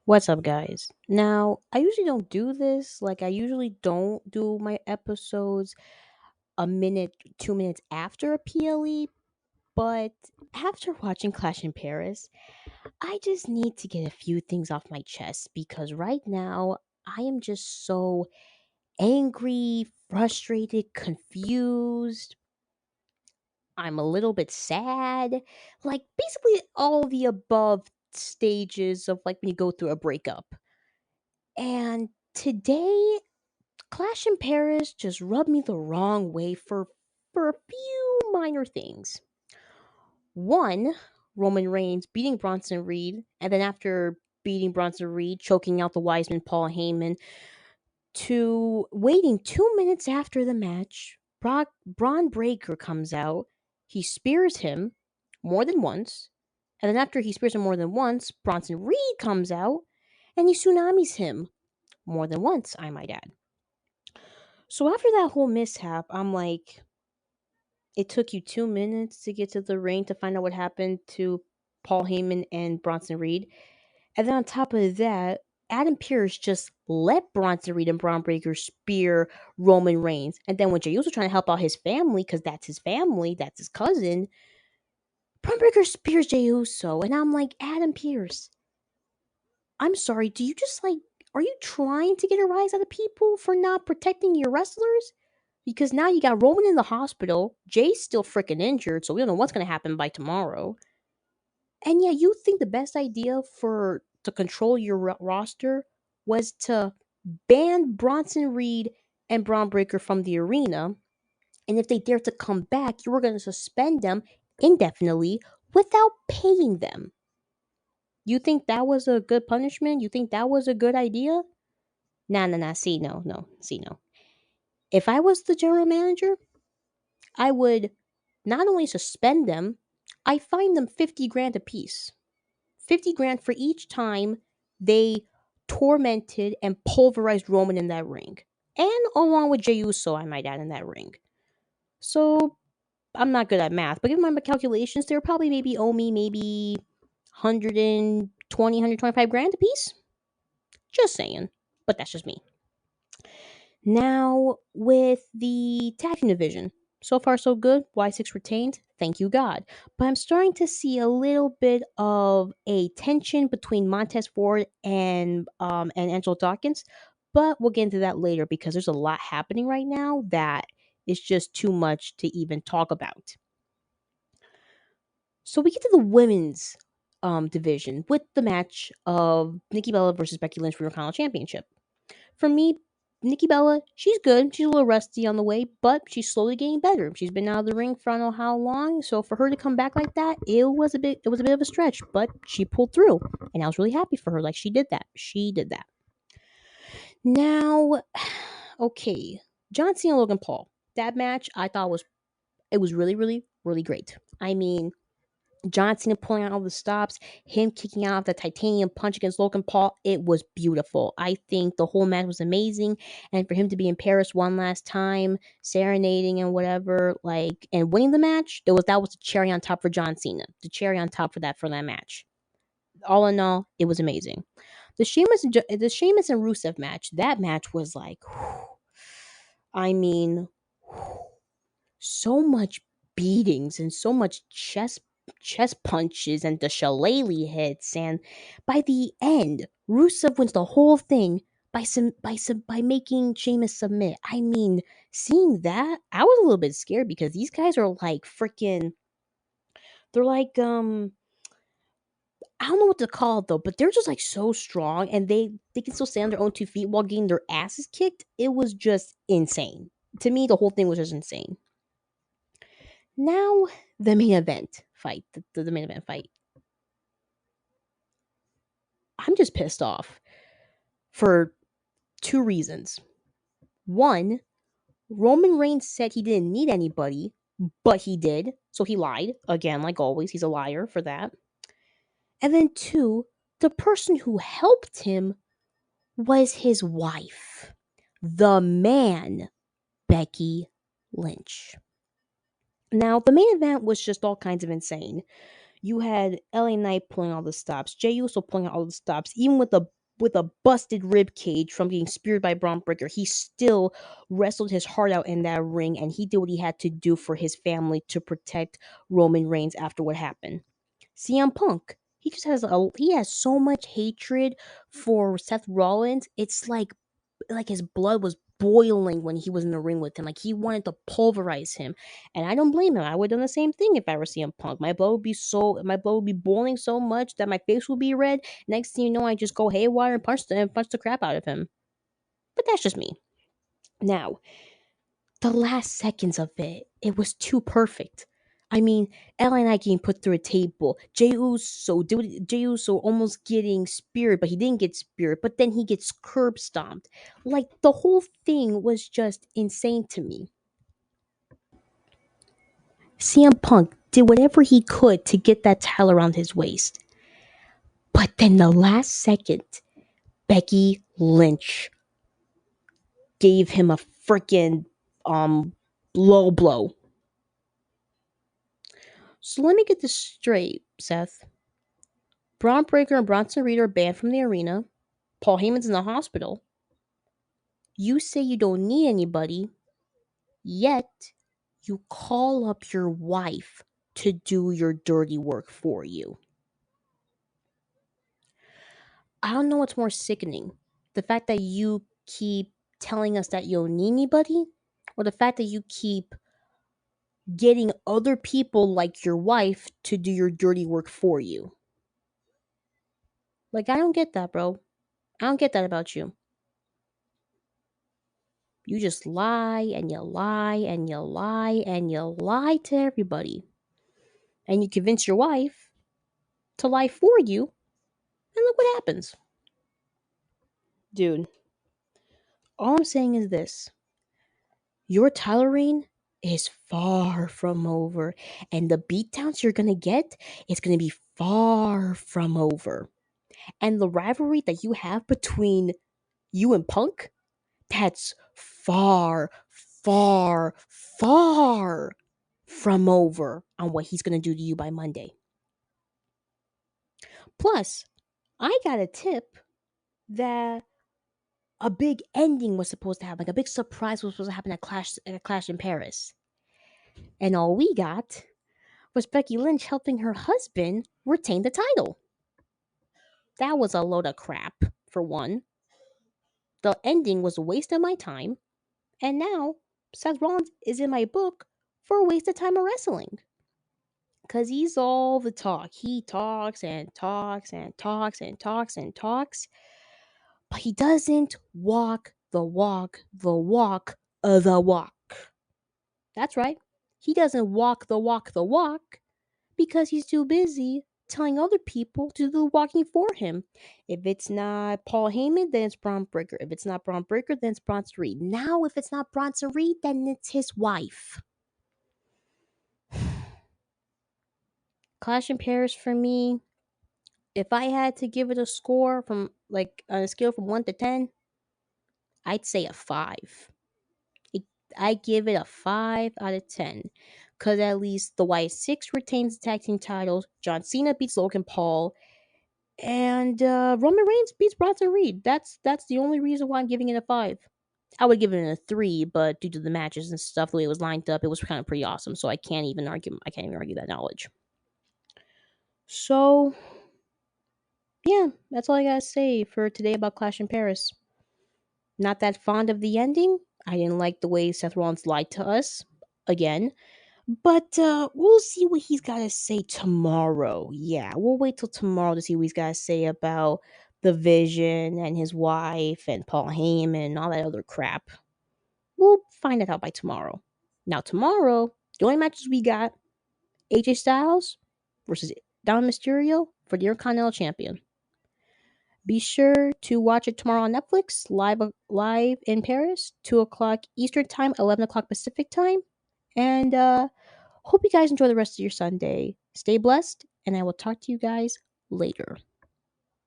What's up, guys? Now, I usually don't do this. I usually don't do my episodes a minute, 2 minutes after a PLE, but after watching Clash in Paris, I just need to get a few things off my chest because right now I am just so angry, frustrated, confused. I'm a little bit sad. Basically, all the above stages of when you go through a breakup. And today Clash in Paris just rubbed me the wrong way for a few minor things. One, Roman Reigns beating Bronson Reed, and then after beating Bronson Reed, choking out the Wiseman Paul Heyman, to waiting 2 minutes after the match, Braun Breaker comes out, he spears him more than once, and then after he spears him more than once, Bronson Reed comes out and he tsunamis him more than once, I might add. So after that whole mishap, I'm like, it took you 2 minutes to get to the ring to find out what happened to Paul Heyman and Bronson Reed. And then on top of that, Adam Pearce just let Bronson Reed and Braun Breaker spear Roman Reigns. And then when Jey Uso trying to help out his family, because that's his family, that's his cousin, Braun Breaker spears Jey Uso. And I'm like, Adam Pearce, I'm sorry, do you just are you trying to get a rise out of people for not protecting your wrestlers? Because now you got Roman in the hospital. Jay's still freaking injured, so we don't know what's going to happen by tomorrow. And yeah, you think the best idea for to control your roster was to ban Bronson Reed and Braun Breaker from the arena, and if they dare to come back, you were going to suspend them indefinitely without paying them. You think that was a good punishment? You think that was a good idea? Nah, nah, nah. See, no, no. See, no. If I was the general manager, I would not only suspend them, I fine them 50 grand apiece. 50 grand for each time they tormented and pulverized Roman in that ring. And along with Jey Uso, I might add, in that ring. So I'm not good at math, but given my calculations, they're probably maybe owe me maybe 120, 125 grand apiece. Just saying. But that's just me. Now, with the tag team division, so far so good. Y6 retained. Thank you, God. But I'm starting to see a little bit of a tension between Montez Ford and Angelo Dawkins. But we'll get into that later because there's a lot happening right now that is just too much to even talk about. So we get to the women's division with the match of Nikki Bella versus Becky Lynch for the Intercontinental Championship. For me, Nikki Bella, she's good. She's a little rusty on the way, but she's slowly getting better. She's been out of the ring for I don't know how long, so for her to come back like that, it was a bit of a stretch, but she pulled through, and I was really happy for her. Like she did that. She did that. Now, okay, John Cena and Logan Paul. That match I thought was really, really, really great. I mean, John Cena pulling out all the stops, him kicking out the titanium punch against Logan Paul, it was beautiful. I think the whole match was amazing. And for him to be in Paris one last time, serenading and whatever, and winning the match, that was the cherry on top for John Cena. The cherry on top for that match. All in all, it was amazing. The Sheamus and Rusev match, that match was I mean, so much beatings and so much chest punches and the shillelagh hits, and by the end, Rusev wins the whole thing by making Sheamus submit. I mean, seeing that, I was a little bit scared because these guys are like freaking. They're I don't know what to call it though, but they're just so strong, and they can still stand on their own 2 feet while getting their asses kicked. It was just insane. To me, the whole thing was just insane. Now, the main event fight. The main event fight. I'm just pissed off for two reasons. One, Roman Reigns said he didn't need anybody, but he did. So he lied. Again, like always, he's a liar for that. And then two, the person who helped him was his wife, the man, Becky Lynch. Now, the main event was just all kinds of insane. You had LA Knight pulling all the stops, Jey Uso pulling out all the stops, even with the with a busted rib cage from getting speared by Braun Breaker, he still wrestled his heart out in that ring, and he did what he had to do for his family to protect Roman Reigns after what happened. CM Punk, he has so much hatred for Seth Rollins. It's like his blood was boiling when he was in the ring with him. Like he wanted to pulverize him. And I don't blame him. I would have done the same thing if I were CM Punk. My blood would be boiling so much that my face would be red. Next thing you know, I just go haywire and punch the crap out of him. But that's just me. Now, the last seconds of it was too perfect. I mean, LA Knight getting put through a table. Jey Uso almost getting speared, but he didn't get speared. But then he gets curb stomped. Like the whole thing was just insane to me. CM Punk did whatever he could to get that title around his waist. But then the last second, Becky Lynch gave him a freaking low blow. So let me get this straight, Seth. Braun Breaker and Bronson Reed are banned from the arena. Paul Heyman's in the hospital. You say you don't need anybody, yet you call up your wife to do your dirty work for you. I don't know what's more sickening. The fact that you keep telling us that you don't need anybody, or the fact that you keep getting other people like your wife to do your dirty work for you. Like, I don't get that, bro. I don't get that about you. You just lie and you lie and you lie and you lie to everybody. And you convince your wife to lie for you, and look what happens. Dude, all I'm saying is this. Your Tyler reign is far from over, and the beatdowns you're gonna get is gonna be far from over. And the rivalry that you have between you and Punk, that's far, far, far from over on what he's gonna do to you by Monday. Plus, I got a tip that a big ending was supposed to happen, like a big surprise was supposed to happen at a Clash in Paris. And all we got was Becky Lynch helping her husband retain the title. That was a load of crap, for one. The ending was a waste of my time. And now, Seth Rollins is in my book for a waste of time of wrestling. Because he's all the talk. He talks and talks and talks and talks and talks. But he doesn't walk the walk, the walk, the walk. That's right. He doesn't walk the walk, the walk because he's too busy telling other people to do the walking for him. If it's not Paul Heyman, then it's Braun Breaker. If it's not Braun Breaker, then it's Bronson Reed. Now, if it's not Bronson Reed, then it's his wife. Clash in Paris for me, if I had to give it a score from like on a scale from 1 to 10, I'd say a 5. I give it a 5 out of 10. Because at least the White Six retains the tag team titles, John Cena beats Logan Paul, and Roman Reigns beats Bronson Reed. That's the only reason why I'm giving it a 5. I would give it a 3, but due to the matches and stuff, the way it was lined up, it was kind of pretty awesome. So I can't even argue. I can't even argue that knowledge. So yeah, that's all I gotta say for today about Clash in Paris. Not that fond of the ending. I didn't like the way Seth Rollins lied to us again. But we'll see what he's got to say tomorrow. Yeah, we'll wait till tomorrow to see what he's got to say about the Vision and his wife and Paul Heyman and all that other crap. We'll find it out by tomorrow. Now, tomorrow, the only matches we got AJ Styles versus Don Mysterio for the Intercontinental Champion. Be sure to watch it tomorrow on Netflix, live in Paris, 2 o'clock Eastern Time, 11 o'clock Pacific Time. And hope you guys enjoy the rest of your Sunday. Stay blessed, and I will talk to you guys later.